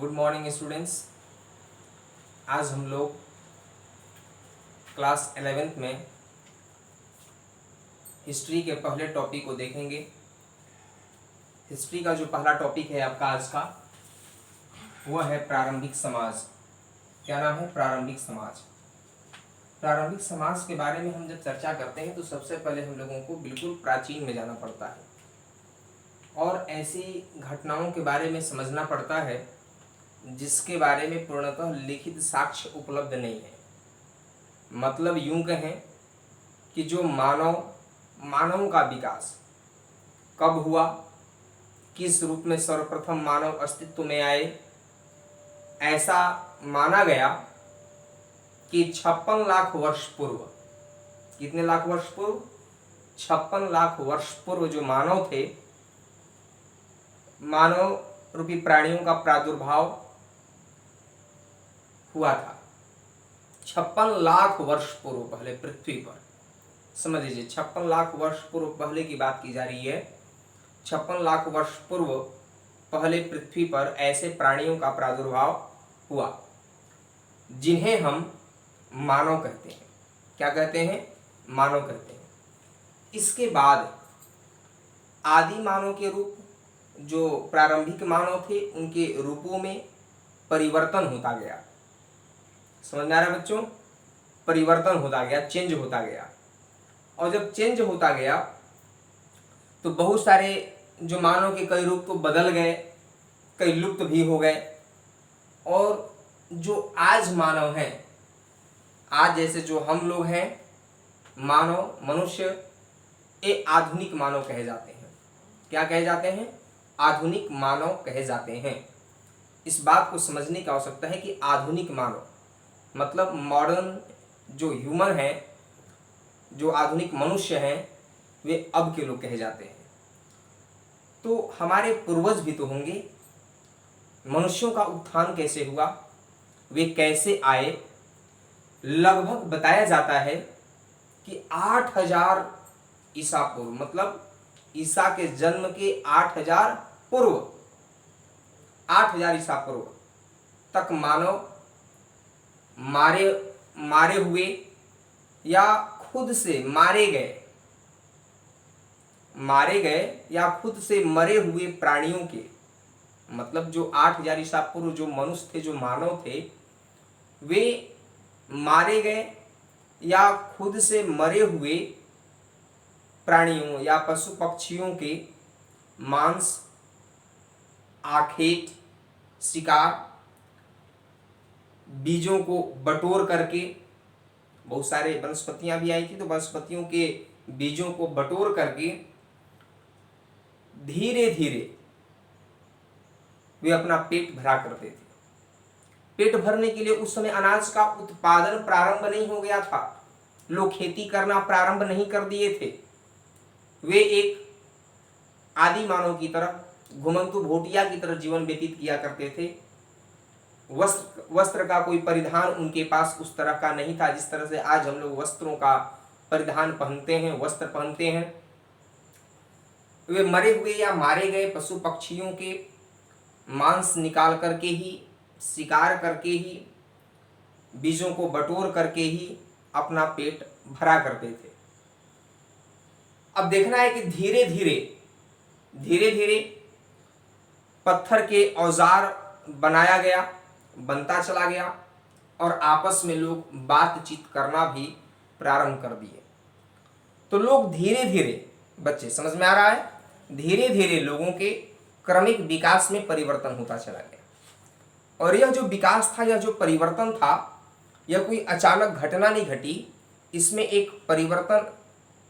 Good morning students. आज हम लोग क्लास 11th में हिस्ट्री के पहले टॉपिक को देखेंगे। हिस्ट्री का जो पहला टॉपिक है आपका आज का वह है प्रारंभिक समाज। क्या नाम है? प्रारंभिक समाज। प्रारंभिक समाज के बारे में हम जब चर्चा करते हैं तो सबसे पहले हम लोगों को बिल्कुल प्राचीन में जाना पड़ता है और ऐसी घटनाओं के बारे में समझना पड़ता है जिसके बारे में पूर्णतः लिखित साक्ष्य उपलब्ध नहीं है। मतलब यूं कहें कि जो मानव का विकास कब हुआ, किस रूप में सर्वप्रथम मानव अस्तित्व में आए, ऐसा माना गया कि 56 लाख वर्ष पूर्व, कितने लाख वर्ष पूर्व? 56 लाख वर्ष पूर्व जो मानव थे, मानव रूपी प्राणियों का प्रादुर्भाव हुआ था 56 लाख वर्ष पूर्व पहले पृथ्वी पर। समझ लीजिए, 56 लाख वर्ष पूर्व पहले की बात की जा रही है। 56 लाख वर्ष पूर्व पहले पृथ्वी पर ऐसे प्राणियों का प्रादुर्भाव हुआ जिन्हें हम मानव कहते हैं। क्या कहते हैं? मानव कहते हैं। इसके बाद आदि मानव के रूप, जो प्रारंभिक मानव थे, उनके रूपों में परिवर्तन होता गया। समझ में आ रहा है बच्चों? परिवर्तन होता गया, चेंज होता गया। और जब चेंज होता गया तो बहुत सारे जो मानव के कई रूप तो बदल गए, कई लुप्त भी हो गए। और जो आज मानव हैं, आज जैसे जो हम लोग हैं मानव, मनुष्य, ये आधुनिक मानव कहे जाते हैं। क्या कहे जाते हैं? आधुनिक मानव कहे जाते हैं। इस बात को समझने की आवश्यकता है कि आधुनिक मानव मतलब मॉडर्न जो ह्यूमन है, जो आधुनिक मनुष्य हैं, वे अब के लोग कहे जाते हैं। तो हमारे पूर्वज भी तो होंगे। मनुष्यों का उत्थान कैसे हुआ, वे कैसे आए? लगभग बताया जाता है कि 8000 ईसा पूर्व, मतलब ईसा के जन्म के 8000 पूर्व, 8000 ईसा पूर्व तक मानव मारे हुए या खुद से मारे गए या खुद से मरे हुए प्राणियों के, मतलब जो 8000 ईसा पूर्व जो मनुष्य थे, जो मानव थे, वे मारे गए या खुद से मरे हुए प्राणियों या पशु पक्षियों के मांस, आखेट, शिकार, बीजों को बटोर करके, बहुत सारे वनस्पतियां भी आई थी, तो वनस्पतियों के बीजों को बटोर करके धीरे धीरे वे अपना पेट भरा करते थे। पेट भरने के लिए उस समय अनाज का उत्पादन प्रारंभ नहीं हो गया था, लोग खेती करना प्रारंभ नहीं कर दिए थे। वे एक आदि मानव की तरह घुमंतु भोटिया की तरह जीवन व्यतीत किया करते थे। वस्त्र का कोई परिधान उनके पास उस तरह का नहीं था जिस तरह से आज हम लोग वस्त्रों का परिधान पहनते हैं, वस्त्र पहनते हैं। वे मरे हुए या मारे गए पशु पक्षियों के मांस निकाल करके ही, शिकार करके ही, बीजों को बटोर करके ही अपना पेट भरा करते थे। अब देखना है कि धीरे धीरे पत्थर के औजार बनाया गया, बनता चला गया और आपस में लोग बातचीत करना भी प्रारंभ कर दिए। तो लोग धीरे धीरे, बच्चे समझ में आ रहा है, धीरे धीरे लोगों के क्रमिक विकास में परिवर्तन होता चला गया। और यह जो विकास था, यह जो परिवर्तन था, यह कोई अचानक घटना नहीं घटी। इसमें एक परिवर्तन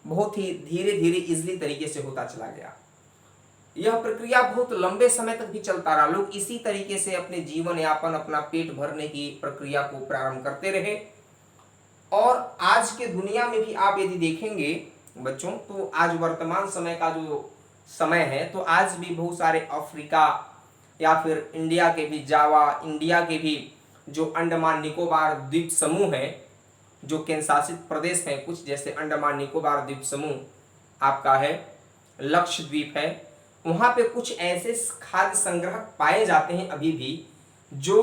बहुत ही धीरे धीरे इजली तरीके से होता चला गया। यह प्रक्रिया बहुत लंबे समय तक भी चलता रहा। लोग इसी तरीके से अपने जीवन यापन, अपना पेट भरने की प्रक्रिया को प्रारंभ करते रहे। और आज के दुनिया में भी आप यदि देखेंगे बच्चों, तो आज वर्तमान समय का जो समय है, तो आज भी बहुत सारे अफ्रीका या फिर इंडिया के भी जावा, इंडिया के भी जो अंडमान निकोबार द्वीप समूह है, जो केंद्र शासित प्रदेश हैं कुछ, जैसे अंडमान निकोबार द्वीप समूह आपका है, लक्षद्वीप है, वहाँ पे कुछ ऐसे खाद्य संग्रह पाए जाते हैं अभी भी जो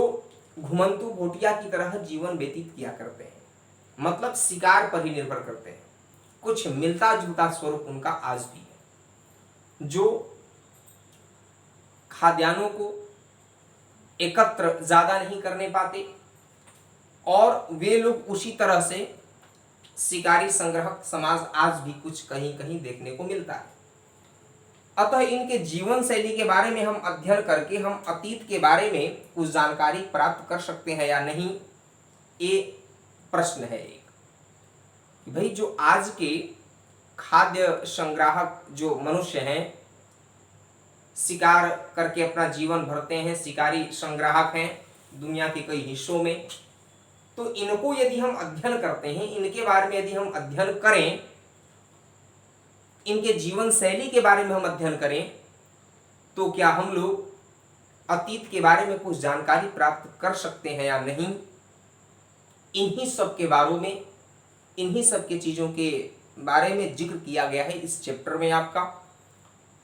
घुमंतु भोटिया की तरह जीवन व्यतीत किया करते हैं, मतलब शिकार पर ही निर्भर करते हैं। कुछ मिलता जुलता स्वरूप उनका आज भी है, जो खाद्यान्नों को एकत्र ज्यादा नहीं करने पाते और वे लोग उसी तरह से शिकारी संग्रहक समाज आज भी कुछ कहीं कहीं देखने को मिलता है। अतः इनके जीवन शैली के बारे में हम अध्ययन करके हम अतीत के बारे में कुछ जानकारी प्राप्त कर सकते हैं या नहीं, ये प्रश्न है एक कि भाई जो आज के खाद्य संग्राहक जो मनुष्य हैं, शिकार करके अपना जीवन भरते हैं, शिकारी संग्राहक हैं दुनिया के कई हिस्सों में, तो इनको यदि हम अध्ययन करते हैं, इनके बारे में यदि हम अध्ययन करें, इनके जीवन शैली के बारे में हम अध्ययन करें, तो क्या हम लोग अतीत के बारे में कुछ जानकारी प्राप्त कर सकते हैं या नहीं, इन्हीं सब के बारे में, इन्हीं सब के चीज़ों के बारे में जिक्र किया गया है इस चैप्टर में आपका,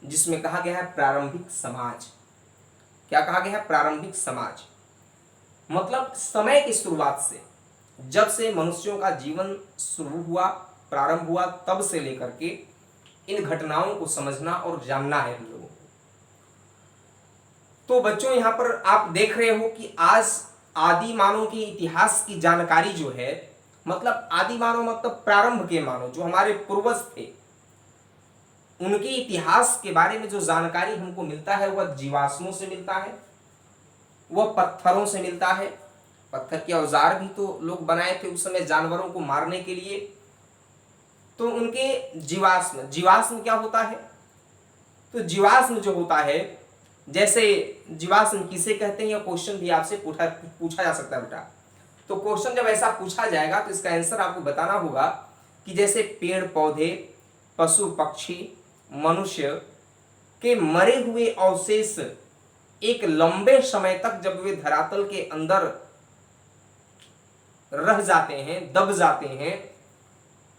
जिसमें कहा गया है प्रारंभिक समाज। क्या कहा गया है? प्रारंभिक समाज मतलब समय की शुरुआत से, जब से मनुष्यों का जीवन शुरू हुआ, प्रारंभ हुआ, तब से लेकर के इन घटनाओं को समझना और जानना है हम लोगों को। तो बच्चों यहाँ पर आप देख रहे हो कि आज आदि मानव के इतिहास की जानकारी जो है, मतलब आदि मानव मतलब प्रारंभ के मानव जो हमारे पूर्वज थे, उनके इतिहास के बारे में जो जानकारी हमको मिलता है वह जीवाश्मों से मिलता है, वह पत्थरों से मिलता है। पत्थर के औजार भी तो लोग बनाए थे उस समय जानवरों को मारने के लिए, तो उनके जीवाश्म, जीवाश्म क्या होता है? तो जीवाश्म जो होता है, जैसे जीवाश्म किसे कहते हैं, यह क्वेश्चन भी आपसे पूछा जा सकता है बेटा। तो क्वेश्चन जब ऐसा पूछा जाएगा तो इसका आंसर आपको बताना होगा कि जैसे पेड़ पौधे, पशु पक्षी, मनुष्य के मरे हुए अवशेष एक लंबे समय तक जब वे धरातल के अंदर रह जाते हैं, दब जाते हैं,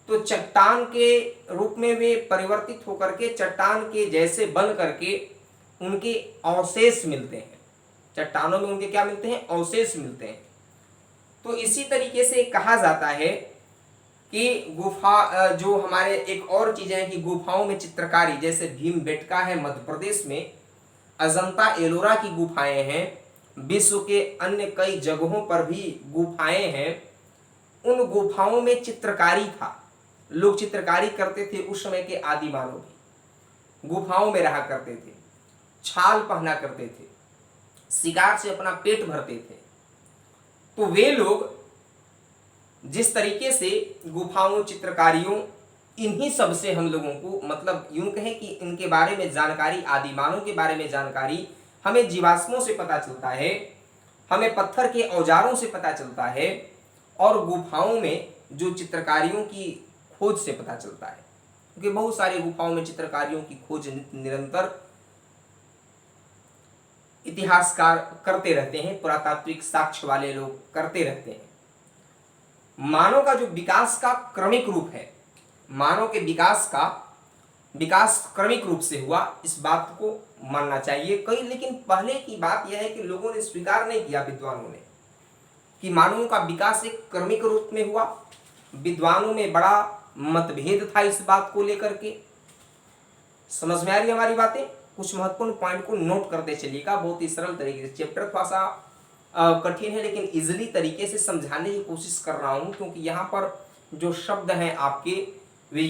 तो चट्टान के रूप में वे परिवर्तित होकर के चट्टान के जैसे बन करके उनके अवशेष मिलते हैं। चट्टानों में उनके क्या मिलते हैं? अवशेष मिलते हैं। तो इसी तरीके से कहा जाता है कि गुफा, जो हमारे एक और चीजें हैं कि गुफाओं में चित्रकारी, जैसे भीमबेटका है मध्य प्रदेश में, अजंता एलोरा की गुफाएं हैं, विश्व के अन्य कई जगहों पर भी गुफाएं हैं। उन गुफाओं में चित्रकारी था, लोग चित्रकारी करते थे। उस समय के आदि मानव भी गुफाओं में रहा करते थे, छाल पहना करते थे, शिकार से अपना पेट भरते थे। तो वे लोग जिस तरीके से गुफाओं, चित्रकारियों, इन्हीं सब से हम लोगों को, मतलब यूं कहें कि इनके बारे में जानकारी, आदि मानव के बारे में जानकारी हमें जीवाश्मों से पता चलता है, हमें पत्थर के औजारों से पता चलता है, और गुफाओं में जो चित्रकारियों की खोज से पता चलता है। क्योंकि बहुत सारी गुफाओं में चित्रकारियों की खोज निरंतर इतिहासकार करते रहते हैं, पुरातात्विक साक्ष्य वाले लोग करते रहते हैं। मानव का जो विकास का क्रमिक रूप है, मानव के विकास क्रमिक रूप से हुआ, इस बात को मानना चाहिए कई। लेकिन पहले की बात यह है कि लोगों ने स्वीकार नहीं किया, विद्वानों ने, कि मानव का विकास एक क्रमिक रूप में हुआ। विद्वानों में बड़ा मतभेद था इस बात को लेकर के। समझ में आ रही हमारी बातें? कुछ महत्वपूर्ण पॉइंट को नोट करते चलिएगा, बहुत ही सरल तरीके से। चैप्टर थोड़ा सा कठिन है, लेकिन इजीली तरीके से समझाने की कोशिश कर रहा हूं, क्योंकि यहाँ पर जो शब्द हैं आपके, वे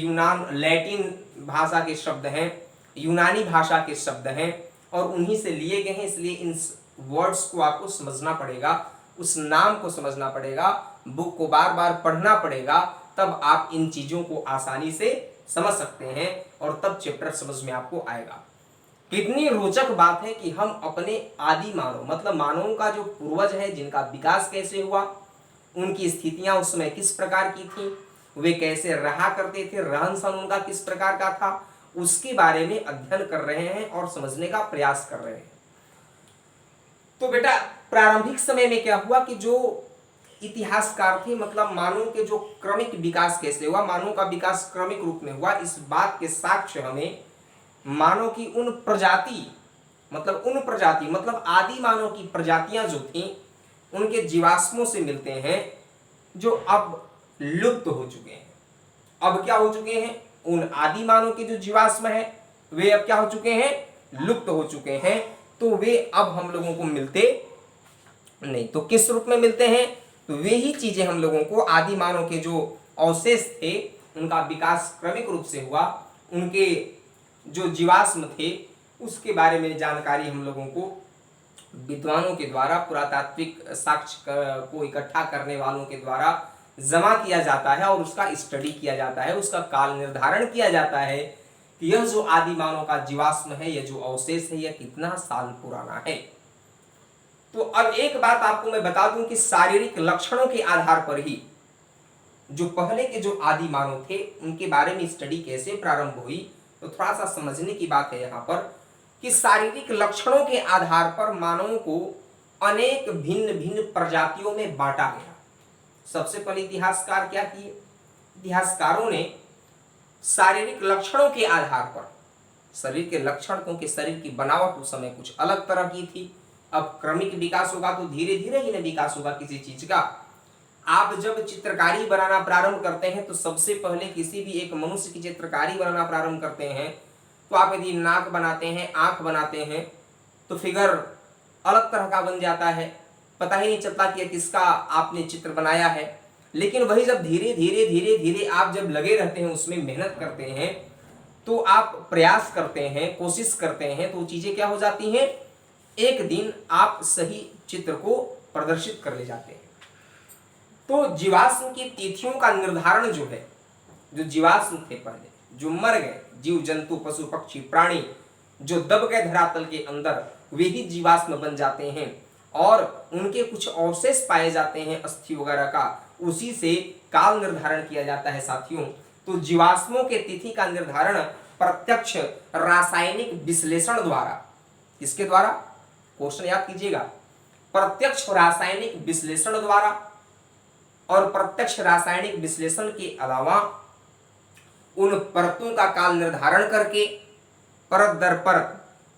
लैटिन भाषा के शब्द हैं, यूनानी भाषा के शब्द हैं, और उन्हीं से लिए गए हैं। इसलिए इन वर्ड्स को आपको समझना पड़ेगा, उस नाम को समझना पड़ेगा, बुक को बार बार पढ़ना पड़ेगा, तब आप इन चीज़ों को आसानी से समझ सकते हैं और तब चैप्टर समझ में आपको आएगा। कितनी रोचक बात है कि हम अपने आदि मानव, मतलब मानवों का जो पूर्वज है, जिनका विकास कैसे हुआ, उनकी स्थितियां उस समय किस प्रकार की थी, वे कैसे रहा करते थे, रहन सहन उनका किस प्रकार का था, उसके बारे में अध्ययन कर रहे हैं और समझने का प्रयास कर रहे हैं। तो बेटा, प्रारंभिक समय में क्या हुआ कि जो इतिहासकार थे, मतलब मानव के जो क्रमिक विकास कैसे हुआ, मानव का विकास क्रमिक रूप में हुआ, इस बात के साक्ष्य हमें मानव की उन प्रजाति मतलब उन प्रजाति मतलब आदि मानव की प्रजातियां जो थी उनके जीवाश्मों से मिलते हैं जो अब लुप्त हो चुके हैं। अब क्या हो चुके हैं? उन आदि मानव के जो जीवाश्म है वे अब क्या हो चुके हैं? लुप्त हो चुके हैं। तो वे अब हम लोगों को मिलते नहीं। तो किस रूप में मिलते हैं? तो वे ही चीजें हम लोगों को आदि मानव के जो अवशेष थे उनका विकास क्रमिक रूप से हुआ, उनके जो जीवाश्म थे उसके बारे में जानकारी हम लोगों को विद्वानों के द्वारा, पुरातात्विक साक्ष्य को इकट्ठा करने वालों के द्वारा जमा किया जाता है और उसका स्टडी किया जाता है, उसका काल निर्धारण किया जाता है कि यह जो आदि मानव का जीवाश्म है, यह जो अवशेष है, यह कितना साल पुराना है। तो अब एक बात आपको मैं बता दूं कि शारीरिक लक्षणों के आधार पर ही जो पहले के जो आदि मानव थे उनके बारे में स्टडी कैसे प्रारंभ हुई, तो थोड़ा सा समझने की बात है यहाँ पर कि शारीरिक लक्षणों के आधार पर मानवों को अनेक भिन्न भिन्न प्रजातियों में बांटा गया। सबसे पहले इतिहासकार क्या किए? इतिहासकारों ने शारीरिक लक्षणों के आधार पर, शरीर के लक्षण, क्योंकि शरीर की बनावट उस समय कुछ अलग तरह की थी, अब क्रमिक विकास होगा तो धीरे धीरे ही न विकास होगा किसी चीज का। आप जब चित्रकारी बनाना प्रारंभ करते हैं तो सबसे पहले किसी भी एक मनुष्य की चित्रकारी बनाना प्रारंभ करते हैं तो आप यदि नाक बनाते हैं, आंख बनाते हैं तो फिगर अलग तरह का बन जाता है, पता ही नहीं चलता कि किसका आपने चित्र बनाया है। लेकिन वही जब धीरे धीरे धीरे धीरे आप जब लगे रहते हैं, उसमें मेहनत करते हैं, तो आप प्रयास करते हैं, कोशिश करते हैं, तो चीजें क्या हो जाती हैं, एक दिन आप सही चित्र को प्रदर्शित कर ले जाते हैं। तो जीवाश्म की तिथियों का निर्धारण जो है, जो जीवाश्म थे पहले, जो मर गए जीव जंतु पशु पक्षी प्राणी, जो दब गए धरातल के अंदर, वे ही जीवाश्म बन जाते हैं और उनके कुछ अवशेष पाए जाते हैं अस्थि वगैरह का, उसी से काल निर्धारण किया जाता है साथियों। तो जीवाश्मों के तिथि का निर्धारण प्रत्यक्ष रासायनिक विश्लेषण द्वारा, किसके द्वारा? क्वेश्चन याद कीजिएगा, प्रत्यक्ष रासायनिक विश्लेषण द्वारा। और प्रत्यक्ष रासायनिक विश्लेषण के अलावा उन परतों का काल निर्धारण करके परत दर परत,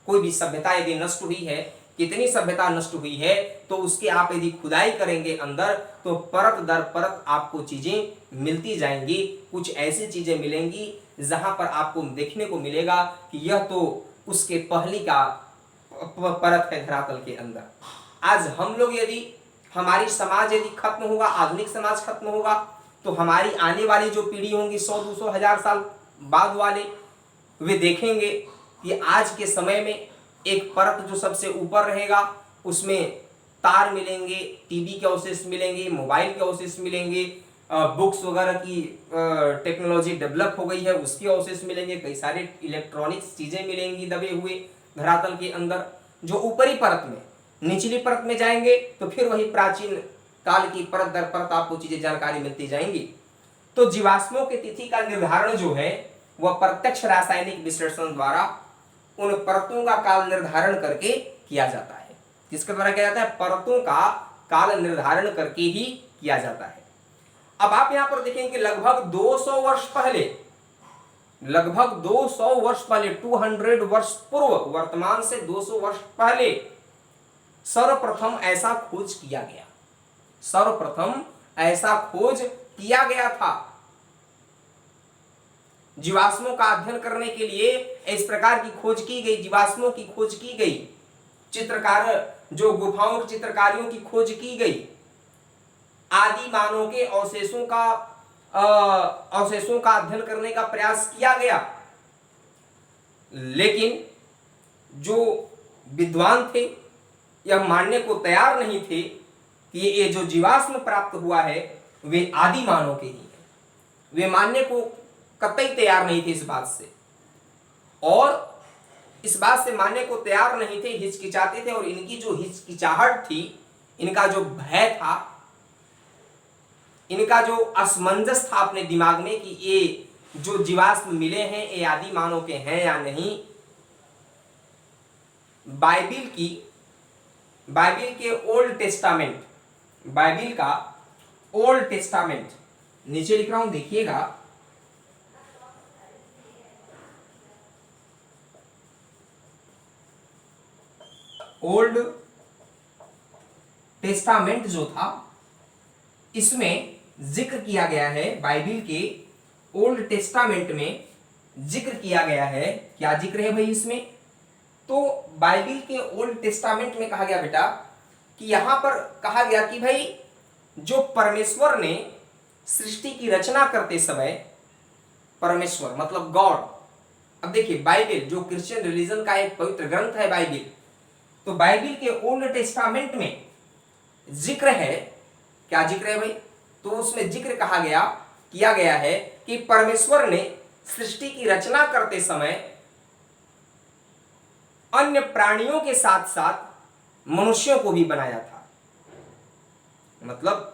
कोई भी सभ्यता यदि नष्ट हुई है, कितनी सभ्यता नष्ट हुई है, तो उसके आप यदि खुदाई करेंगे अंदर तो परत दर परत आपको चीजें मिलती जाएंगी। कुछ ऐसी चीजें मिलेंगी जहां पर आपको देखने को मिलेगा कि यह तो उसके पहली का परत है धरातल के अंदर। आज हम लोग यदि, हमारी समाज यदि खत्म होगा, आधुनिक समाज खत्म होगा, तो हमारी आने वाली जो पीढ़ी होंगी 100-200 हजार साल बाद वाले, वे देखेंगे कि आज के समय में एक परत जो सबसे ऊपर रहेगा उसमें तार मिलेंगे, टीवी के अवशेष मिलेंगे, मोबाइल के अवशेष मिलेंगे, बुक्स वगैरह की टेक्नोलॉजी डेवलप हो गई है उसके अवशेष मिलेंगे, कई सारे इलेक्ट्रॉनिक्स चीजें मिलेंगी दबे हुए धरातल के अंदर। जो ऊपरी परत में, निचली परत में जाएंगे तो फिर वही प्राचीन काल की परत दर परत आपको चीजें जानकारी मिलती जाएंगी। तो जीवाश्मों की तिथि का निर्धारण जो है वह प्रत्यक्ष रासायनिक विश्लेषण द्वारा उन परतों का काल निर्धारण करके किया जाता है। किसके द्वारा किया जाता है? परतों का काल निर्धारण करके ही किया जाता है। अब आप यहां पर देखेंगे लगभग 200 वर्ष पहले, लगभग 200 वर्ष पहले, 200 वर्ष पूर्व, वर्तमान से 200 वर्ष पहले सर्वप्रथम ऐसा खोज किया गया, सर्वप्रथम ऐसा खोज किया गया था। जीवाश्मों का अध्ययन करने के लिए इस प्रकार की खोज की गई, जीवाश्मों की खोज की गई, चित्रकार जो गुफाओं की चित्रकारियों की खोज की गई, आदि मानव के अवशेषों का अध्ययन करने का प्रयास किया गया। लेकिन जो विद्वान थे यह मानने को तैयार नहीं थे कि ये जो जीवाश्म प्राप्त हुआ है वे आदि मानव के ही है। वे मानने को कतई तैयार नहीं थे इस बात से, और इस बात से मानने को तैयार नहीं थे, हिचकिचाते थे। और इनकी जो हिचकिचाहट थी, इनका जो भय था, इनका जो असमंजस था अपने दिमाग में कि ये जो जीवाश्म मिले हैं ये आदि मानव के हैं या नहीं, बाइबिल के ओल्ड टेस्टामेंट, बाइबिल का ओल्ड टेस्टामेंट, नीचे लिख रहा हूं देखिएगा, ओल्ड टेस्टामेंट जो था इसमें जिक्र किया गया है, बाइबिल के ओल्ड टेस्टामेंट में जिक्र किया गया है। क्या जिक्र है भाई इसमें? तो बाइबिल के ओल्ड टेस्टामेंट में कहा गया बेटा कि यहां पर कहा गया कि भाई जो परमेश्वर ने सृष्टि की रचना करते समय, परमेश्वर मतलब गॉड। अब देखिए बाइबिल जो क्रिश्चियन रिलीजन का एक पवित्र ग्रंथ है बाइबिल, तो बाइबिल के ओल्ड टेस्टामेंट में जिक्र है। क्या जिक्र है भाई? तो उसमें जिक्र किया गया है कि परमेश्वर ने सृष्टि की रचना करते समय अन्य प्राणियों के साथ साथ मनुष्यों को भी बनाया था। मतलब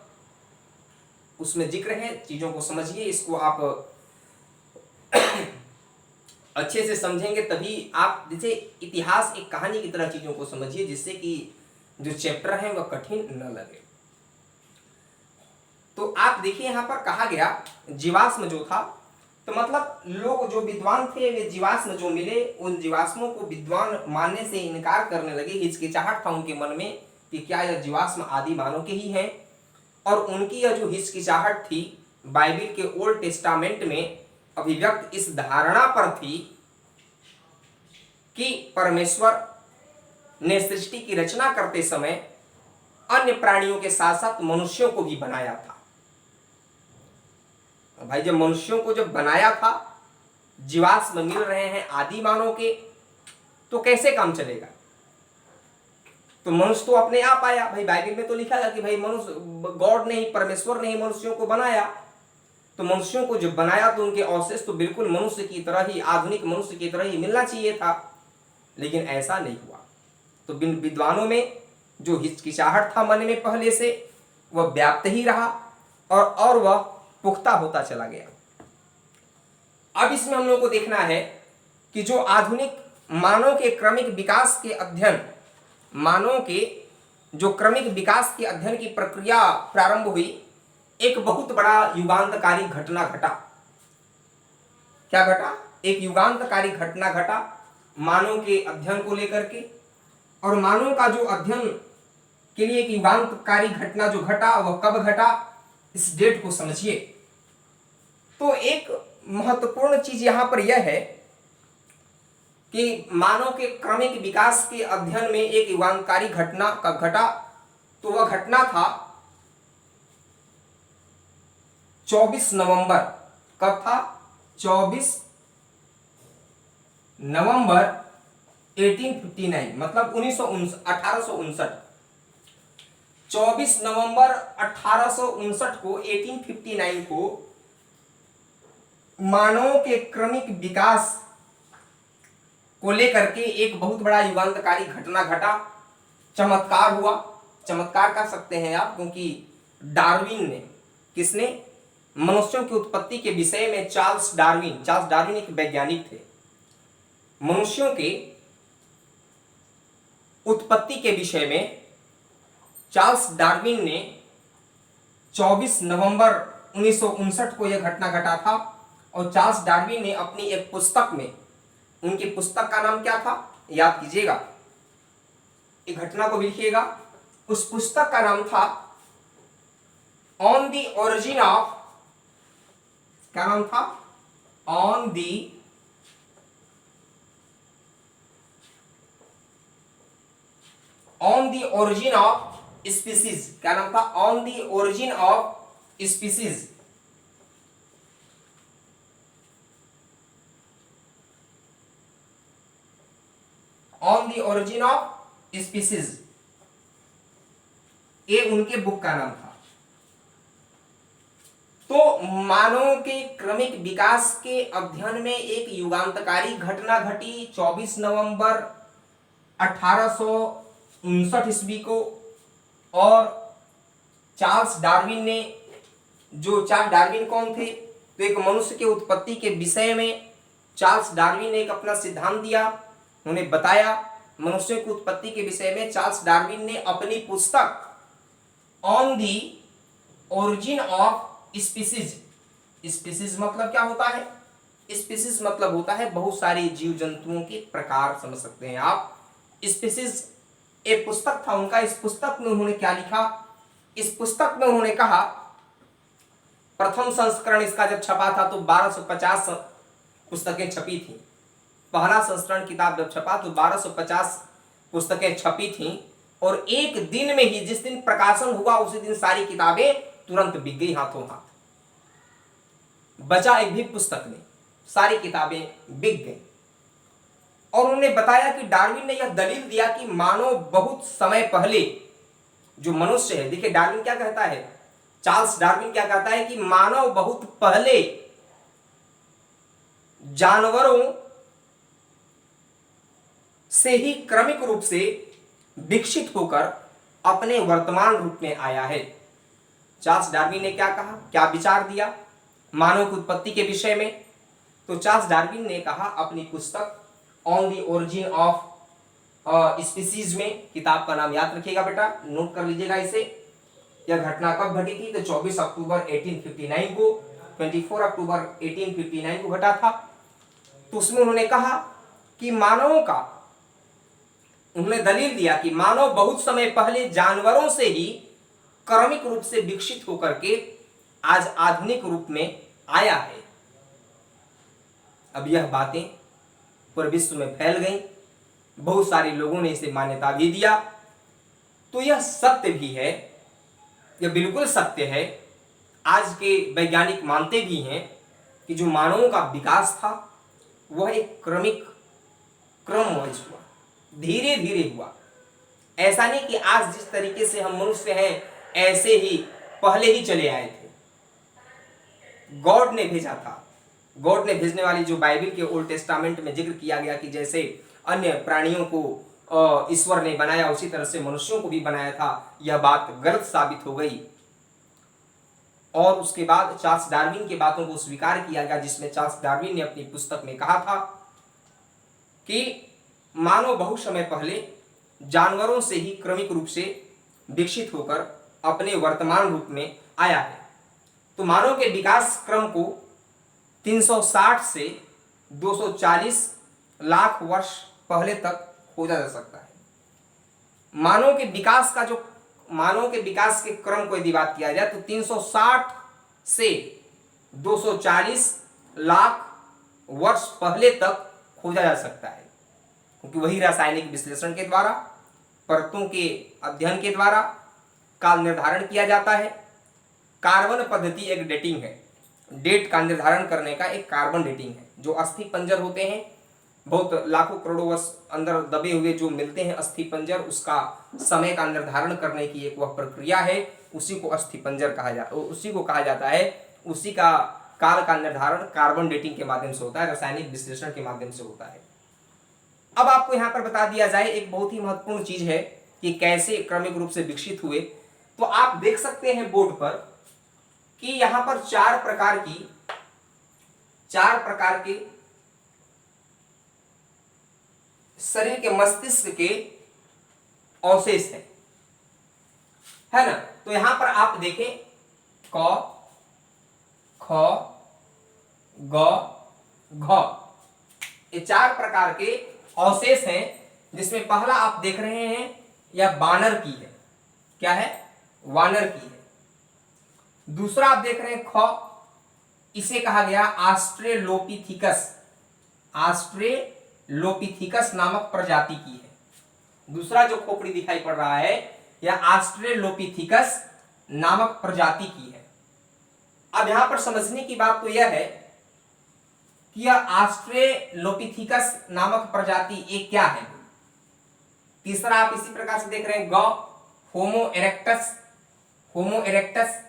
उसमें जिक्र है, चीजों को समझिए, इसको आप अच्छे से समझेंगे तभी आप, जैसे इतिहास एक कहानी की तरह चीजों को समझिए, जिससे कि जो चैप्टर है वह कठिन न लगे। तो आप देखिए यहां पर कहा गया जीवाश्म जो था, तो मतलब लोग जो विद्वान थे वे जीवाश्म जो मिले उन जीवाश्मों को विद्वान मानने से इनकार करने लगे। हिचकिचाहट था उनके मन में कि क्या यह जीवाश्म आदि मानव के ही हैं। और उनकी यह जो हिचकिचाहट थी बाइबिल के ओल्ड टेस्टामेंट में अभिव्यक्त इस धारणा पर थी कि परमेश्वर ने सृष्टि की रचना करते समय अन्य प्राणियों के साथ साथ मनुष्यों को भी बनाया था। भाई जब मनुष्यों को जब बनाया था, जीवाश्म मिल रहे हैं आदि मानव के, तो कैसे काम चलेगा? तो मनुष्य तो अपने आप आया। भाई बाइबल में तो लिखा है कि भाई मनुष्य, गॉड ने ही, परमेश्वर ने ही मनुष्यों को बनाया। तो मनुष्यों को जब बनाया तो उनके अवशेष तो बिल्कुल मनुष्य की तरह ही, आधुनिक मनुष्य की तरह ही मिलना चाहिए था, लेकिन ऐसा नहीं हुआ। तो विद्वानों में जो हिचकिचाहट था मन में पहले से, वह व्याप्त ही रहा और वह पुख्ता होता चला गया। अब इसमें हम लोगों को देखना है कि जो आधुनिक मानव के क्रमिक विकास के अध्ययन, मानव के जो क्रमिक विकास के अध्ययन की प्रक्रिया प्रारंभ हुई, एक बहुत बड़ा युगांतकारी घटना घटा। क्या घटा? एक युगांतकारी घटना घटा मानव के अध्ययन को लेकर के। और मानव का जो अध्ययन के लिए एक युगांतकारी घटना जो घटा, वह कब घटा, इस डेट को समझिए। तो एक महत्वपूर्ण चीज यहां पर यह है कि मानव के क्रमिक विकास के अध्ययन में एक युगांतकारी घटना कब घटा, तो वह घटना था 24 नवंबर। कब था? 24 नवंबर 1859, मतलब 1859। 24 नवंबर 1859 को, 1859 को मानव के क्रमिक विकास को लेकर के एक बहुत बड़ा युगांतकारी घटना घटा, चमत्कार हुआ। चमत्कार कह सकते हैं आप, क्योंकि डार्विन ने, किसने? मनुष्यों की उत्पत्ति के विषय में चार्ल्स डार्विन एक वैज्ञानिक थे। मनुष्यों के उत्पत्ति के विषय में चार्ल्स डार्विन ने 24 नवंबर 1959 को यह घटना घटा था। और चार्ल्स डार्विन ने अपनी एक पुस्तक में, उनकी पुस्तक का नाम क्या था याद कीजिएगा, एक घटना को भी लिखिएगा। उस पुस्तक का नाम था ऑन द ओरिजिन ऑफ, क्या नाम था? On the origin of species. क्या नाम था? On the origin of species. On the origin of species, ये उनके बुक का नाम था। तो मानव के क्रमिक विकास के अध्ययन में एक युगांतकारी घटना घटी 24 नवंबर 1859 ईस्वी को। और चार्ल्स डार्विन ने, जो चार्ल्स डार्विन कौन थे? तो एक मनुष्य के उत्पत्ति के विषय में चार्ल्स डार्विन ने एक अपना सिद्धांत दिया, उन्हें बताया। मनुष्य की उत्पत्ति के विषय में चार्ल्स डार्विन ने अपनी पुस्तक on the origin of species. Species मतलब क्या होता है? स्पीसीज मतलब होता है बहुत सारे जीव जंतुओं के प्रकार, समझ सकते हैं आप। स्पीसीज एक पुस्तक था उनका। इस पुस्तक में उन्होंने क्या लिखा, इस पुस्तक में उन्होंने कहा, प्रथम संस्करण इसका जब छपा था तो 1250 पुस्तकें छपी थी। पहला संस्करण किताब जब छपा तो 1250 पुस्तकें छपी थी, और एक दिन में ही, जिस दिन प्रकाशन हुआ उसी दिन सारी किताबें तुरंत बिक गई हाथों हाथ, बचा एक भी पुस्तक नहीं, सारी किताबें बिक गई। और उन्होंने बताया कि डार्विन ने यह दलील दिया कि मानव बहुत समय पहले, जो मनुष्य है, देखिए डार्विन क्या कहता है, चार्ल्स डार्विन क्या कहता है कि मानव बहुत पहले जानवरों से ही क्रमिक रूप से विकसित होकर अपने वर्तमान रूप में आया है। चार्ल्स डार्विन ने क्या कहा, क्या विचार दिया मानव की उत्पत्ति के विषय में? तो चार्ल्स डार्विन ने कहा अपनी पुस्तक on the origin of species में, किताब का नाम याद रखिएगा बेटा, नोट कर लीजिएगा इसे। यह घटना कब घटी थी? तो 24 अक्टूबर 1859 को, 24 अक्टूबर 1859 को घटा था। तो उसमें उन्होंने कहा कि मानवों का, उन्होंने दलील दिया कि मानव बहुत समय पहले जानवरों से ही क्रमिक रूप से विकसित होकर के आज आधुनिक रूप में आया है। अब यह बातें पूरे विश्व में फैल गई, बहुत सारे लोगों ने इसे मान्यता भी दिया। तो यह सत्य भी है, यह बिल्कुल सत्य है। आज के वैज्ञानिक मानते भी हैं कि जो मानवों का विकास था वह एक क्रमिक क्रमवाइज हुआ, धीरे धीरे हुआ। ऐसा नहीं कि आज जिस तरीके से हम मनुष्य हैं ऐसे ही पहले ही चले आए थे। गॉड ने भेजा था, गॉड ने भेजने वाली जो बाइबल के ओल्ड टेस्टामेंट में जिक्र किया गया कि जैसे अन्य प्राणियों को ईश्वर ने बनाया उसी तरह से मनुष्यों को भी बनाया था, यह बात गलत साबित हो गई। और उसके बाद चार्ल्स डार्विन की बातों को स्वीकार किया गया, जिसमें चार्ल्स डार्विन ने अपनी पुस्तक में कहा था कि मानव बहुत समय पहले जानवरों से ही क्रमिक रूप से विकसित होकर अपने वर्तमान रूप में आया है। तो मानव के विकास क्रम को 360 से 240 लाख वर्ष पहले तक खोजा जा सकता है। मानव के विकास का जो, मानव के विकास के क्रम को यदि बात किया जाए तो 360 से 240 लाख वर्ष पहले तक खोजा जा सकता है, क्योंकि वही रासायनिक विश्लेषण के द्वारा, परतों के अध्ययन के द्वारा काल निर्धारण किया जाता है। कार्बन पद्धति एक डेटिंग है, डेट का निर्धारण करने का एक कार्बन डेटिंग है। जो अस्थि पंजर होते हैं, बहुत लाखों करोड़ों वर्ष अंदर दबे हुए जो मिलते हैं अस्थि पंजर, उसका समय का निर्धारण करने की एक वह प्रक्रिया है, उसी को अस्थि पंजर उसी को कहा जाता है। उसी का काल का निर्धारण कार्बन डेटिंग के माध्यम से होता है, रासायनिक विश्लेषण के माध्यम से होता है। अब आपको यहाँ पर बता दिया जाए एक बहुत ही महत्वपूर्ण चीज है कि कैसे क्रमिक रूप से विकसित हुए। तो आप देख सकते हैं बोर्ड पर कि यहां पर चार प्रकार के शरीर के मस्तिष्क के अवशेष है ना। तो यहां पर आप देखें क, ख, ग, घ, ये चार प्रकार के अवशेष हैं, जिसमें पहला आप देख रहे हैं यह वानर की है। क्या है? वानर की है। दूसरा आप देख रहे हैं ख, इसे कहा गया ऑस्ट्रेलोपिथिकस, ऑस्ट्रेलोपिथिकस नामक प्रजाति की है। दूसरा जो खोपड़ी दिखाई पड़ रहा है यह ऑस्ट्रेलोपिथिकस नामक प्रजाति की है। अब यहां पर समझने की बात तो यह है कि यह ऑस्ट्रेलोपिथिकस नामक प्रजाति ये क्या है। तीसरा आप इसी प्रकार से देख रहे हैं ग, होमो इरेक्टस। होमो इरेक्टस,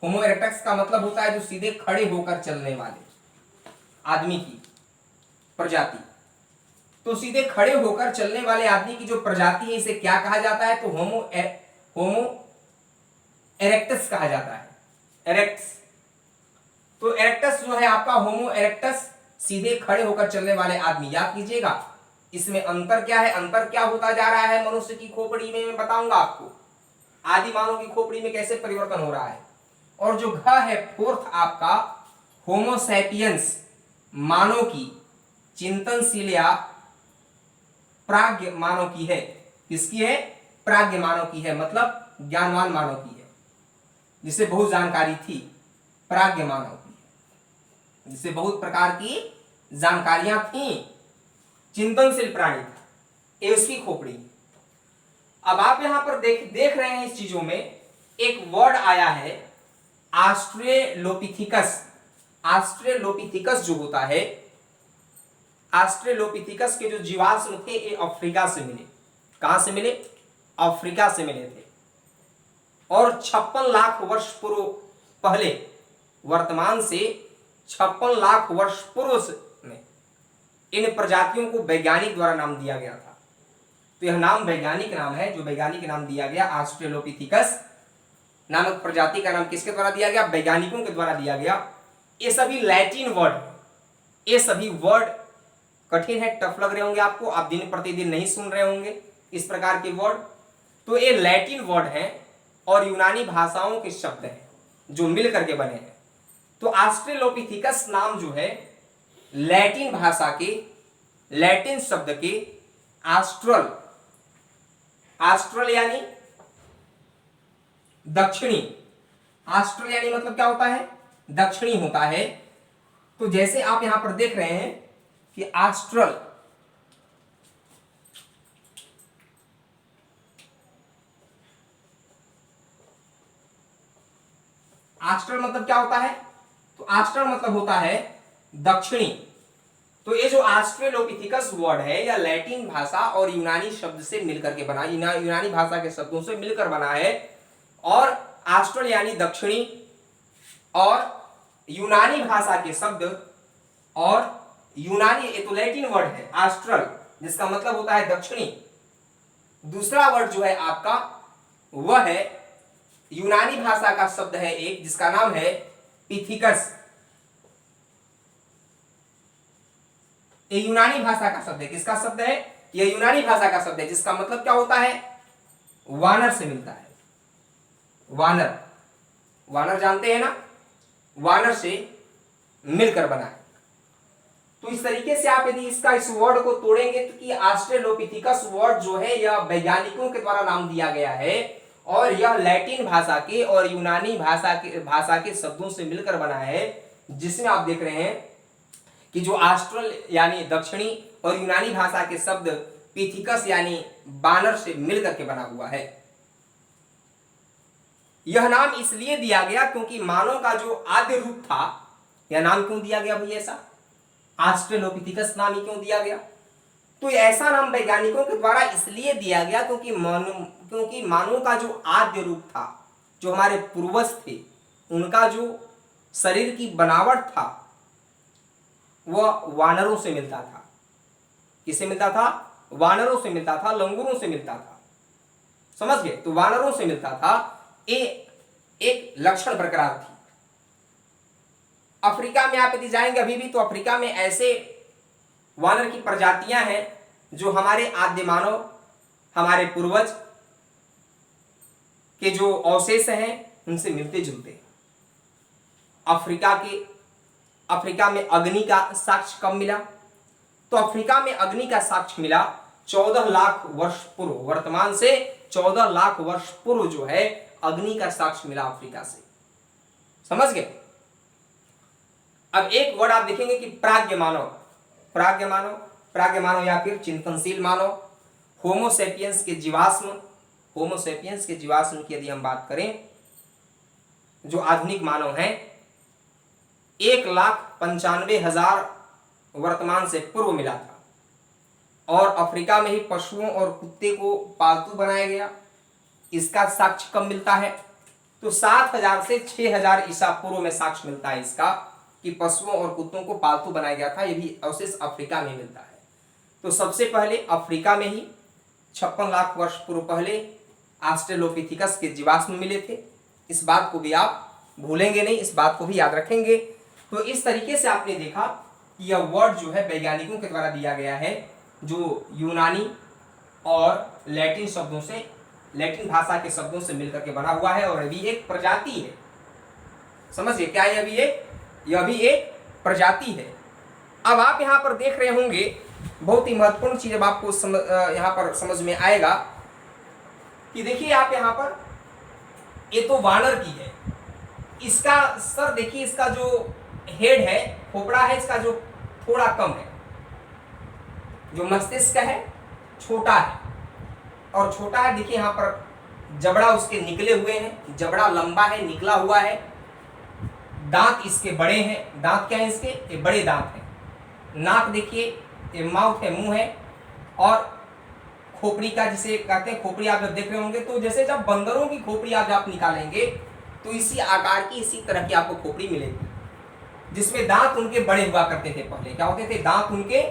होमो इरेक्टस का मतलब होता है जो सीधे खड़े होकर चलने वाले आदमी की प्रजाति। तो सीधे खड़े होकर चलने वाले आदमी की जो प्रजाति है इसे क्या कहा जाता है? तो होमो इरेक्टस कहा जाता है, इरेक्टस। तो इरेक्टस जो है आपका होमो इरेक्टस, सीधे खड़े होकर चलने वाले आदमी। याद कीजिएगा इसमें अंतर क्या है, अंतर क्या होता जा रहा है मनुष्य की खोपड़ी में, मैं बताऊंगा आपको आदि मानव की खोपड़ी में कैसे परिवर्तन हो रहा है। और जो घ है फोर्थ आपका होमोसैपियंस, मानव की चिंतनशील या प्राज्ञ मानव की है। किसकी है? प्राज्ञ मानव की है, मतलब ज्ञानवान मानव की है, जिसे बहुत जानकारी थी। प्राज्ञ मानव की है, जिसे बहुत प्रकार की जानकारियां थी, चिंतनशील प्राणी था, ये उसकी खोपड़ी। अब आप यहां पर देख रहे हैं इस चीजों में एक वर्ड आया है ऑस्ट्रेलोपिथिकस। ऑस्ट्रेलोपिथिकस जो होता है, ऑस्ट्रेलोपिथिकस के जो जीवाश्म थे ये अफ्रीका से मिले। कहां से मिले? अफ्रीका से मिले थे। और 56 लाख वर्ष पूर्व पहले, वर्तमान से 56 लाख वर्ष पूर्व में इन प्रजातियों को वैज्ञानिक द्वारा नाम दिया गया था। तो यह नाम वैज्ञानिक नाम है, जो वैज्ञानिक नाम दिया गया ऑस्ट्रेलोपिथिकस नामक प्रजाति का नाम किसके द्वारा दिया गया? वैज्ञानिकों के द्वारा दिया गया। ये सभी लैटिन वर्ड, ये सभी वर्ड कठिन है, टफ लग रहे होंगे आपको, आप दिन प्रतिदिन नहीं सुन रहे होंगे इस प्रकार के वर्ड। तो ये लैटिन वर्ड हैं और यूनानी भाषाओं के शब्द हैं जो मिल करके बने हैं। तो ऑस्ट्रेलोपिथिकस नाम जो है लैटिन भाषा के, लैटिन शब्द के ऑस्ट्रल, ऑस्ट्रल यानी दक्षिणी, ऑस्ट्रल यानी मतलब क्या होता है? दक्षिणी होता है। तो जैसे आप यहां पर देख रहे हैं कि ऑस्ट्रल, ऑस्ट्रल मतलब क्या होता है? तो ऑस्ट्रल मतलब होता है दक्षिणी। तो ये जो ऑस्ट्रेलोपिथिकस वर्ड है यह लैटिन भाषा और यूनानी शब्द से मिलकर के बना, यूनानी भाषा के शब्दों से मिलकर बना है। और ऑस्ट्रल यानी दक्षिणी, और यूनानी भाषा के शब्द, और यूनानी, ये तो लैटिन वर्ड है ऑस्ट्रल जिसका मतलब होता है दक्षिणी। दूसरा वर्ड जो है आपका वह है यूनानी भाषा का शब्द है एक, जिसका नाम है पिथिकस। ये यूनानी भाषा का शब्द है। किसका शब्द है? यह यूनानी भाषा का शब्द है, जिसका मतलब क्या होता है? वानर से मिलता है। वानर, वानर जानते हैं ना, वानर से मिलकर बना है। तो इस तरीके से आप यदि इस वर्ड को तोड़ेंगे तो कि ऑस्ट्रेलोपिथिकस वर्ड जो है यह वैज्ञानिकों के द्वारा नाम दिया गया है और यह लैटिन भाषा के और यूनानी भाषा के शब्दों से मिलकर बना है, जिसमें आप देख रहे हैं कि जो ऑस्ट्रल यानी दक्षिणी और यूनानी भाषा के शब्द पिथिकस यानी बानर से मिलकर के बना हुआ है। यह नाम इसलिए दिया गया क्योंकि मानव का जो आद्य रूप था, यह नाम क्यों दिया गया भाई? ऐसा ऑस्ट्रेलोपिथिकस नाम ही क्यों दिया गया? तो ऐसा नाम वैज्ञानिकों के द्वारा इसलिए दिया गया क्योंकि मानव का जो आद्य रूप था, जो हमारे पूर्वज थे, उनका जो शरीर की बनावट था वह वानरों से मिलता था। किससे मिलता था? वानरों से मिलता था, लंगूरों से मिलता था। समझ गए? तो वानरों से मिलता था। ये एक लक्षण बरकरार थी। अफ्रीका में आप यदि जाएंगे अभी भी, तो अफ्रीका में ऐसे वानर की प्रजातियां हैं जो हमारे आद्य मानव, हमारे पूर्वज के जो अवशेष हैं उनसे मिलते जुलते। अफ्रीका में अग्नि का साक्ष्य कब मिला? तो अफ्रीका में अग्नि का साक्ष्य मिला 14 लाख वर्ष पूर्व, वर्तमान से 14 लाख वर्ष पूर्व जो है अग्नि का साक्ष्य मिला अफ्रीका से। समझ गए? अब एक वर्ड आप देखेंगे कि प्राज्ञ मानव, प्राज्ञ मानव, प्राज्ञ मानव या फिर चिंतनशील मानव, होमोसेपियंस के जीवाश्म, होमोसेपियंस के जीवाश्म की यदि हम बात करें, जो आधुनिक मानव हैं, 1,95,000 वर्तमान से पूर्व मिला था। और अफ्रीका में ही पशुओं और कुत्ते को पालतू बनाया गया। इसका साक्ष्य कब मिलता है? तो 7,000 से 6,000 ईसा पूर्व में साक्ष्य मिलता है इसका कि पशुओं और कुत्तों को पालतू बनाया गया था। यह भी अवशेष अफ्रीका में मिलता है। तो सबसे पहले अफ्रीका में ही 56 लाख वर्ष पूर्व पहले ऑस्ट्रेलोपिथिकस के जीवाश्म मिले थे। इस बात को भी आप भूलेंगे नहीं, इस बात को भी याद रखेंगे। तो इस तरीके से आपने देखा कि यह वर्ड जो है वैज्ञानिकों के द्वारा दिया गया है, जो यूनानी और लैटिन शब्दों से, लैटिन भाषा के शब्दों से मिलकर के बना हुआ है और यह भी एक प्रजाति है। समझिए क्या है? यह भी एक प्रजाति है। अब आप यहाँ पर देख रहे होंगे बहुत ही महत्वपूर्ण चीज अब आपको यहाँ पर समझ में आएगा कि देखिए आप यहाँ पर, ये तो वानर की है, इसका सर देखिए, इसका जो हेड है, खोपड़ा है इसका जो थोड़ा कम है, जो मस्तिष्क है छोटा है, और छोटा है देखिए यहाँ पर जबड़ा उसके निकले हुए हैं, जबड़ा लंबा है, निकला हुआ है, दांत इसके बड़े हैं, दांत क्या है इसके, ये बड़े दांत हैं, नाक देखिए, ये माउथ है, मुंह है, और खोपड़ी का जिसे कहते हैं, खोपड़ी आप जब देख रहे होंगे तो जैसे जब बंदरों की खोपड़ी आप निकालेंगे तो इसी आकार की, इसी तरह की आपको खोपड़ी मिलेगी, जिसमें दांत उनके बड़े हुआ करते थे। पहले क्या होते थे, दांत उनके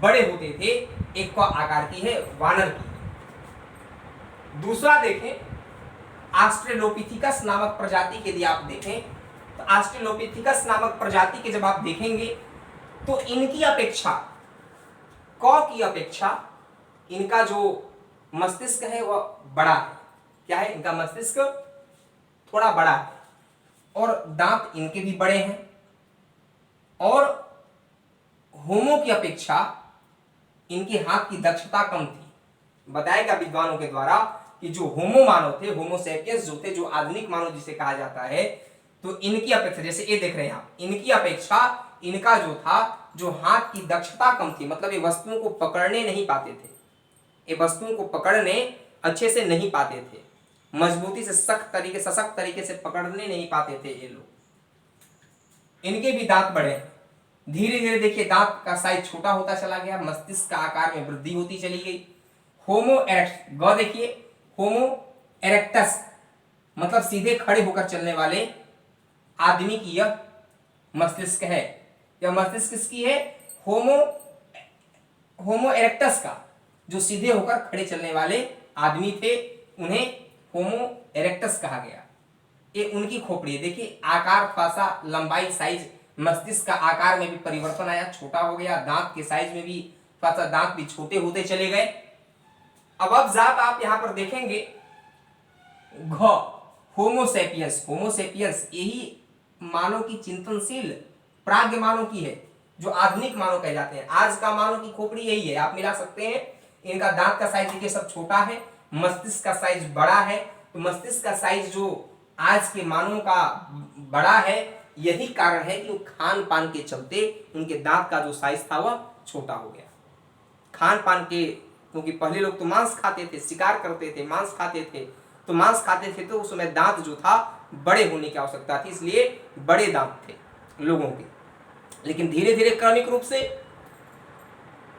बड़े होते थे। एक को आकार की है, वानर की है। दूसरा देखें, ऑस्ट्रेलोपिथिकस नामक प्रजाति के लिए आप देखें तो ऑस्ट्रेलोपिथिकस नामक प्रजाति के जब आप देखेंगे तो इनकी अपेक्षा, कौ की अपेक्षा इनका जो मस्तिष्क है वह बड़ा है। क्या है, इनका मस्तिष्क थोड़ा बड़ा है, और दांत इनके भी बड़े हैं, और होमो की अपेक्षा इनके हाथ की दक्षता कम थी। बताया गया विद्वानों के द्वारा कि जो होमो मानव थे, होमो सेपियंस जो थे, जो आधुनिक मानव जिसे कहा जाता है, तो इनकी अपेक्षा, जैसे ये देख रहे हैं आप, इनकी अपेक्षा इनका जो था, जो हाथ की दक्षता कम थी, मतलब ये वस्तुओं को पकड़ने नहीं पाते थे, ये वस्तुओं को पकड़ने अच्छे से नहीं पाते थे, मजबूती से सख्त तरीके से पकड़ने नहीं पाते थे ये लोग। इनके भी दांत बड़े हैं। धीरे धीरे देखिए दांत का साइज छोटा होता चला गया, मस्तिष्क का आकार में वृद्धि होती चली गई। होमो एरेक्ट, ग देखिए, होमो एरेक्टस मतलब सीधे खड़े होकर चलने वाले आदमी की यह मस्तिष्क है। यह मस्तिष्क किसकी है, होमो एरेक्टस का, जो सीधे होकर खड़े चलने वाले आदमी थे, उन्हें होमो एरेक्टस कहा गया। ये उनकी खोपड़ी है। देखिए आकार, फासा, लंबाई, साइज, मस्तिष्क का आकार में भी परिवर्तन आया, छोटा हो गया, दांत के साइज में भी फासा, दांत भी छोटे होते चले गए। अब जात आप यहां पर देखेंगे, घ होमोसेपियंस, होमोसेपियंस यही मानव की चिंतनशील प्राज्ञ मानव की है, जो आधुनिक मानव कहे जाते हैं। आज का मानव की खोपड़ी यही है, आप मिला सकते हैं। इनका दांत का साइज देखिए सब छोटा है, मस्तिष्क का साइज बड़ा है। तो मस्तिष्क का साइज जो आज के मानव का बड़ा है, यही कारण है कि खान पान के चलते उनके दांत का जो साइज था वह छोटा हो गया। खान पान के, क्योंकि पहले लोग तो मांस खाते थे, शिकार करते थे, मांस खाते थे, तो उस समय दांत जो था बड़े होने की आवश्यकता थी, इसलिए बड़े दांत थे लोगों के। लेकिन धीरे धीरे क्रमिक रूप से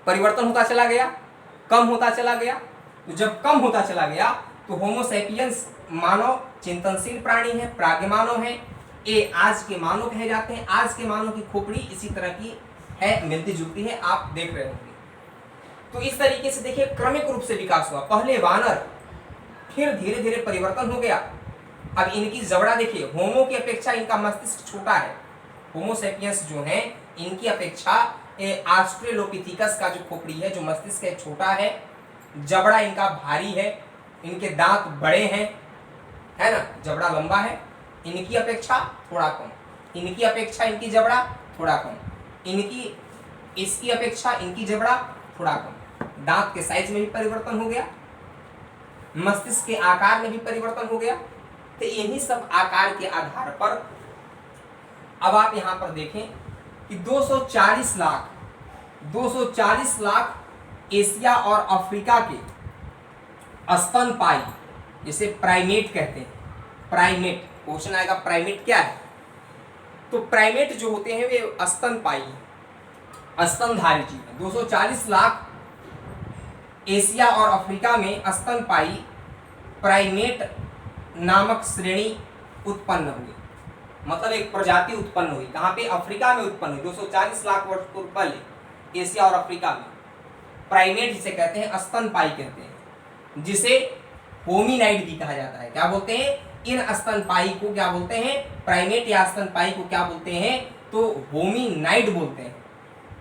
परिवर्तन होता चला गया, कम होता चला गया। तो जब कम होता चला गया तो होमोसेपियंस मानव चिंतनशील प्राणी है, प्राज्ञ मानव है, ये आज के मानव कहे जाते हैं। आज के मानव की खोपड़ी इसी तरह की है, मिलती जुलती है, आप देख रहे होंगे। तो इस तरीके से देखिए क्रमिक रूप से विकास हुआ। पहले वानर, फिर धीरे धीरे परिवर्तन हो गया। अब इनकी जबड़ा देखिए, होमो की अपेक्षा इनका मस्तिष्क छोटा है। होमोसेपियंस जो है, इनकी अपेक्षा ऑस्ट्रेलोपिथिकस का जो खोपड़ी है, जो मस्तिष्क है, छोटा है, जबड़ा इनका भारी है, इनके दांत बड़े हैं, है ना, जबड़ा लंबा है, इनकी अपेक्षा थोड़ा कम, इनकी अपेक्षा इनकी जबड़ा थोड़ा कम, इसकी अपेक्षा इनकी जबड़ा थोड़ा कम। दांत के साइज में भी परिवर्तन हो गया, मस्तिष्क के आकार में भी परिवर्तन हो गया। तो यही सब आकार के आधार पर अब आप यहां पर देखें कि 240 लाख एशिया और अफ्रीका के स्तनपायी, जिसे प्राइमेट कहते हैं, प्राइमेट, क्वेश्चन आएगा प्राइमेट क्या है, तो प्राइमेट जो होते हैं वे स्तनपायी, स्तनधारी जीव है। 240 लाख एशिया और अफ्रीका में स्तनपायी प्राइमेट नामक श्रेणी उत्पन्न हुई, मतलब एक प्रजाति उत्पन्न हुई। कहाँ पे, अफ्रीका में उत्पन्न हुई। 240 लाख वर्ष पूर्व पहले एशिया और अफ्रीका में प्राइमेट जिसे कहते हैं, स्तनपायी कहते हैं, जिसे होमिनाइड भी कहा जाता है। क्या बोलते हैं, इन स्तनपायी को क्या बोलते हैं, प्राइमेट या स्तनपायी को क्या बोलते हैं, तो होमिनाइड बोलते हैं।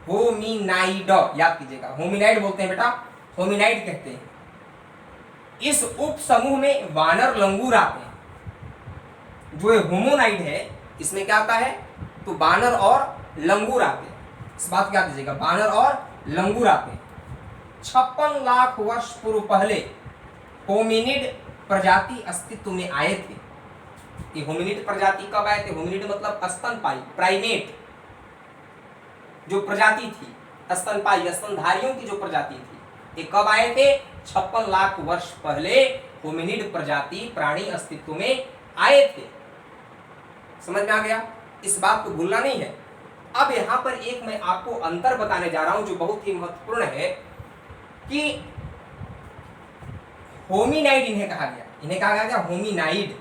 होमिनाइड याद कीजिएगा, होमिनाइड बोलते हैं बेटा, होमिनाइड कहते हैं। इस उप समूह में वानर, लंगूर आते हैं। जो होमोनाइड है इसमें क्या आता है, तो बानर और लंगूर आते हैं। इस बात क्या दीजिएगा, बानर और लंगूर आते हैं। 56 लाख वर्ष पूर्व पहले होमिनिड प्रजाति अस्तित्व में आए थे। ये होमिनिड प्रजाति कब आए थे? होमिनिड मतलब स्तनपायी, प्राइमेट जो प्रजाति थी, स्तनपायी स्तनधारियों की जो प्रजाति थी, ये कब आए थे? 56 लाख वर्ष पहले होमिनिड प्रजाति प्राणी अस्तित्व में आए थे। समझ में आ गया? इस बात को भूलना नहीं है। अब यहां पर एक मैं आपको अंतर बताने जा रहा हूं जो बहुत ही महत्वपूर्ण है कि होमिनाइड इन्हें कहा गया। इन्हें कहा गया होमिनाइड।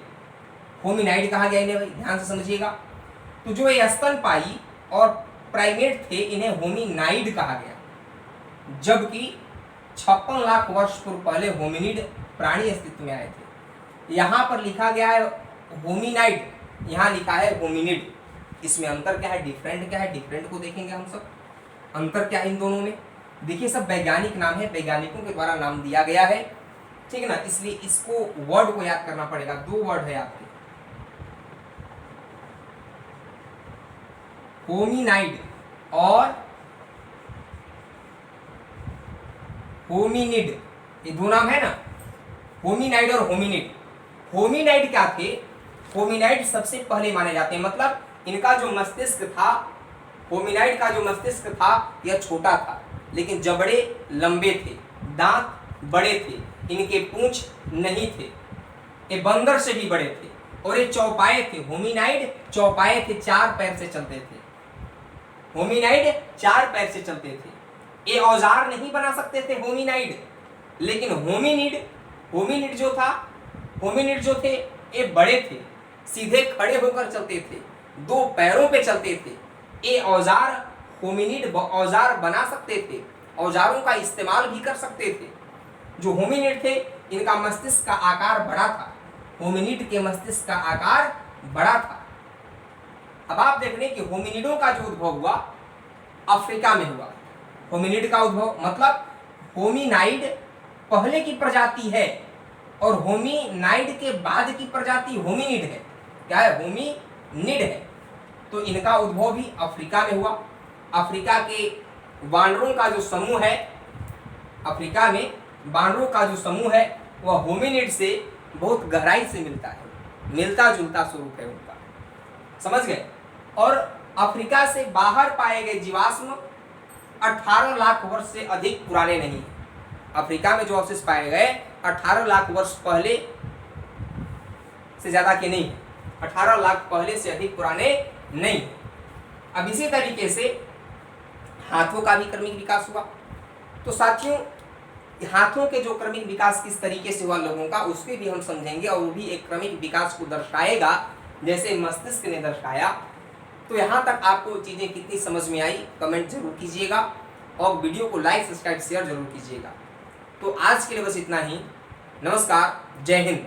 होमिनाइड कहा गया इन्हें, ध्यान से समझिएगा। तो जो ये स्तनपायी और प्राइमेट थे इन्हें होमिनाइड कहा गया, जबकि 56 लाख वर्ष पूर्व पहले होमिनिड प्राणी अस्तित्व में आए थे। यहां पर लिखा गया है होमिनाइड, यहां लिखा है होमिनिड। इसमें अंतर क्या है, डिफरेंट क्या है? डिफरेंट को देखेंगे हम सब। अंतर क्या है इन दोनों में? देखिए, सब वैज्ञानिक नाम है, वैज्ञानिकों के द्वारा नाम दिया गया है, ठीक है ना। इसलिए इसको वर्ड को याद करना पड़ेगा। 2 वर्ड है आपके, होमिनाइड और होमिनिड। ये 2 नाम है ना, होमिनाइड और होमिनिड। होमिनाइड क्या थे? होमिनाइड सबसे पहले माने जाते हैं, मतलब इनका जो मस्तिष्क था, होमिनाइड का जो मस्तिष्क था यह छोटा था, लेकिन जबड़े लंबे थे, दांत बड़े थे, इनके पूंछ नहीं थे, ये बंदर से भी बड़े थे, और ये चौपाए थे। होमिनाइड चौपाए थे, 4 पैर से चलते थे। होमिनाइड 4 पैर से चलते थे। ये औजार नहीं बना सकते थे होमिनाइड, लेकिन होमिनिड जो थे ये बड़े थे, सीधे खड़े होकर चलते थे, 2 पैरों पे चलते थे। ये होमिनिड औजार बना सकते थे, औजारों का इस्तेमाल भी कर सकते थे। जो होमिनिड थे इनका मस्तिष्क का आकार बड़ा था, होमिनिड के मस्तिष्क का आकार बड़ा था। अब आप देख रहे हैं कि होमिनिडों का जो उद्भव हुआ अफ्रीका में हुआ। होमिनिड का उद्भव मतलब होमिनाइड पहले की प्रजाति है और होमिनाइड के बाद की प्रजाति होमिनिड है। क्या है? होमिनिड है। तो इनका उद्भव भी अफ्रीका में हुआ। अफ्रीका के बानरों का जो समूह है, अफ्रीका में बानरों का जो समूह है वह होमिनिड से बहुत गहराई से मिलता है, मिलता जुलता स्वरूप है उनका। समझ गए? और अफ्रीका से बाहर पाए गए जीवाश्म 18 लाख वर्ष से अधिक पुराने नहीं हैं। अफ्रीका में जो अवशेष पाए गए 18 लाख वर्ष पहले से ज्यादा के नहीं, 18 लाख पहले से अधिक पुराने नहीं। अब इसी तरीके से हाथों का भी क्रमिक विकास हुआ। तो साथियों, हाथों के जो क्रमिक विकास किस तरीके से हुआ लोगों का, उसके भी हम समझेंगे, और वो भी एक क्रमिक विकास को दर्शाएगा जैसे मस्तिष्क ने दर्शाया। तो यहाँ तक आपको चीज़ें कितनी समझ में आई कमेंट जरूर कीजिएगा, और वीडियो को लाइक सब्सक्राइब शेयर जरूर कीजिएगा। तो आज के लिए बस इतना ही। नमस्कार, जय हिंद।